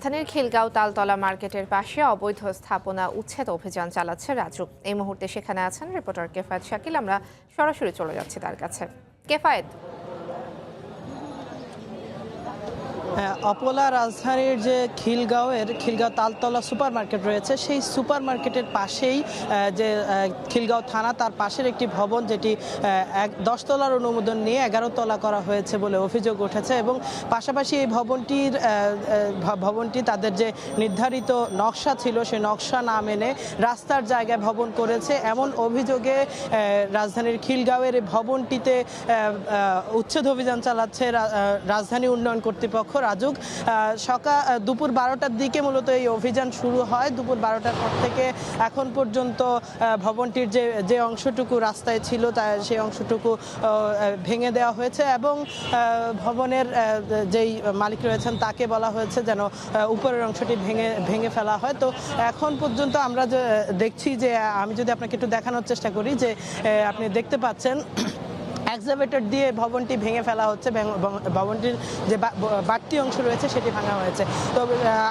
রাজধানীর খিলগাঁও তালতলা মার্কেটের পাশে অবৈধ স্থাপনা উচ্ছেদ অভিযান চালাচ্ছে রাজুক। এই মুহূর্তে সেখানে আছেন রিপোর্টার কেফায়েত শাকিল। আমরা সরাসরি চলে যাচ্ছি তার কাছে। কেফায়েত, অপলা রাজধানীর যে খিলগাঁও তালতলা সুপার মার্কেট রয়েছে, সেই সুপার মার্কেটের পাশেই যে খিলগাঁও থানা, তার পাশের একটি ভবন যেটি 10 তলার অনুমোদন নিয়ে 11 তলা করা হয়েছে বলে অভিযোগ উঠেছে। এবং পাশাপাশি এই ভবনটি তাদের যে নির্ধারিত নকশা ছিল সেই নকশা না মেনে রাস্তার জায়গায় ভবন করেছে, এমন অভিযোগে রাজধানীর খিলগাঁওয়ের এই ভবনটিতে উচ্ছেদ অভিযান চালাচ্ছে রাজধানী উন্নয়ন কর্তৃপক্ষ রাজুক। দুপুর 12টার দিকে মূলত এই অভিযান শুরু হয়। দুপুর 12টার পর থেকে এখন পর্যন্ত ভবনটির যে অংশটুকু রাস্তায় ছিল সেই অংশটুকু ভেঙে দেওয়া হয়েছে এবং ভবনের যেই মালিক রয়েছেন তাকে বলা হয়েছে যেন উপরের অংশটি ভেঙে ফেলা হয়। তো এখন পর্যন্ত আমরা দেখছি যে, আমি যদি আপনাকে একটু দেখানোর চেষ্টা করি, যে আপনি দেখতে পাচ্ছেন এক্সাভেটর দিয়ে ভবনটি ভেঙে ফেলা হচ্ছে। ভবনটির যে বাড়তি অংশ রয়েছে সেটি ভাঙা হয়েছে। তো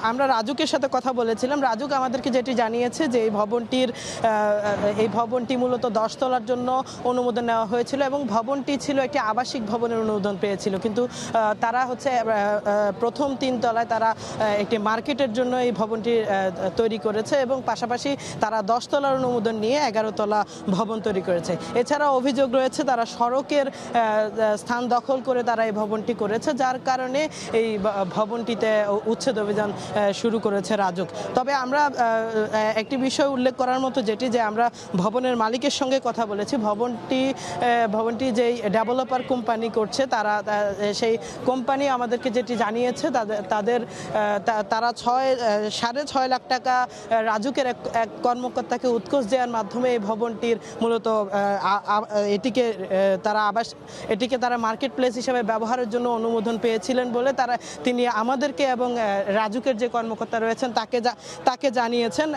আমরা রাজুকের সাথে কথা বলেছিলাম। রাজুক আমাদেরকে যেটি জানিয়েছে যে এই ভবনটি মূলত 10 তলার জন্য অনুমোদন নেওয়া হয়েছিল এবং ভবনটি ছিল একটি আবাসিক ভবনের অনুমোদন পেয়েছিল, কিন্তু তারা প্রথম 3 তলায় তারা একটি মার্কেটের জন্য এই ভবনটি তৈরি করেছে এবং পাশাপাশি তারা 10 তলার অনুমোদন নিয়ে 11 তলা ভবন তৈরি করেছে। এছাড়াও অভিযোগ রয়েছে তারা সড়কের স্থান দখল করে তারা এই ভবনটি করেছে, যার কারণে এই ভবনটিতে উচ্ছেদ অভিযান শুরু করেছে রাজুক। তবে আমরা একটি বিষয় উল্লেখ করার মতো, যেটি যে আমরা ভবনের মালিকের সঙ্গে কথা বলেছি। ভবনটি যেই ডেভেলপার কোম্পানি করছে, সেই কোম্পানি আমাদেরকে যেটি জানিয়েছে, তারা 6.5 লাখ টাকা রাজুকের এক কর্মকর্তাকে উৎকোচ দেওয়ার মাধ্যমে এই ভবনটির মূলত এটিকে তারা মার্কেট প্লেস হিসেবে ব্যবহারের জন্য অনুমোদন পেয়েছিলেন বলে তিনি আমাদেরকে এবং রাজুকের যে কর্মকর্তা রয়েছেন তাকে জানিয়েছেন।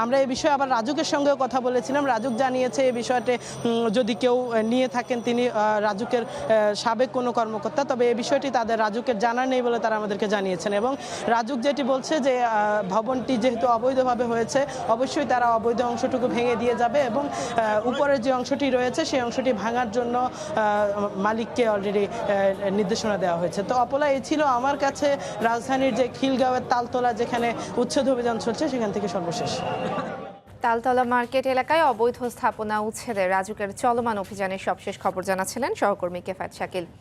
আমরা এই বিষয়ে আবার রাজুকের সঙ্গেও কথা বলেছিলাম। রাজুক জানিয়েছে এই বিষয়টি যদি কেউ নিয়ে থাকেন, তিনি রাজুকের সাবেক কোনো কর্মকর্তা, তবে এই বিষয়টি রাজুকের জানা নেই বলে তারা আমাদেরকে জানিয়েছেন। এবং রাজুক যেটি বলছে যে ভবনটি যেহেতু অবৈধভাবে হয়েছে, অবশ্যই তারা অবৈধ অংশটুকু ভেঙে দিয়ে যাবে এবং উপরের যে অংশটি রয়েছে সেই অংশটি ভাঙার জন্য মালিককে অলরেডি নির্দেশনা দেওয়া হয়েছে। তো অপলা, এই ছিল আমার কাছে রাজধানীর যে খিলগাঁওয়ের তালতলা যেখানে উচ্ছেদ অভিযান চলছে সেখান থেকে সর্বশেষ। তালতলা মার্কেট এলাকায় অবৈধ স্থাপনা উচ্ছেদে রাজুকের চলমান অভিযানের সবশেষ খবর জানাচ্ছিলেন সহকর্মী কেফায়েত শাকিল।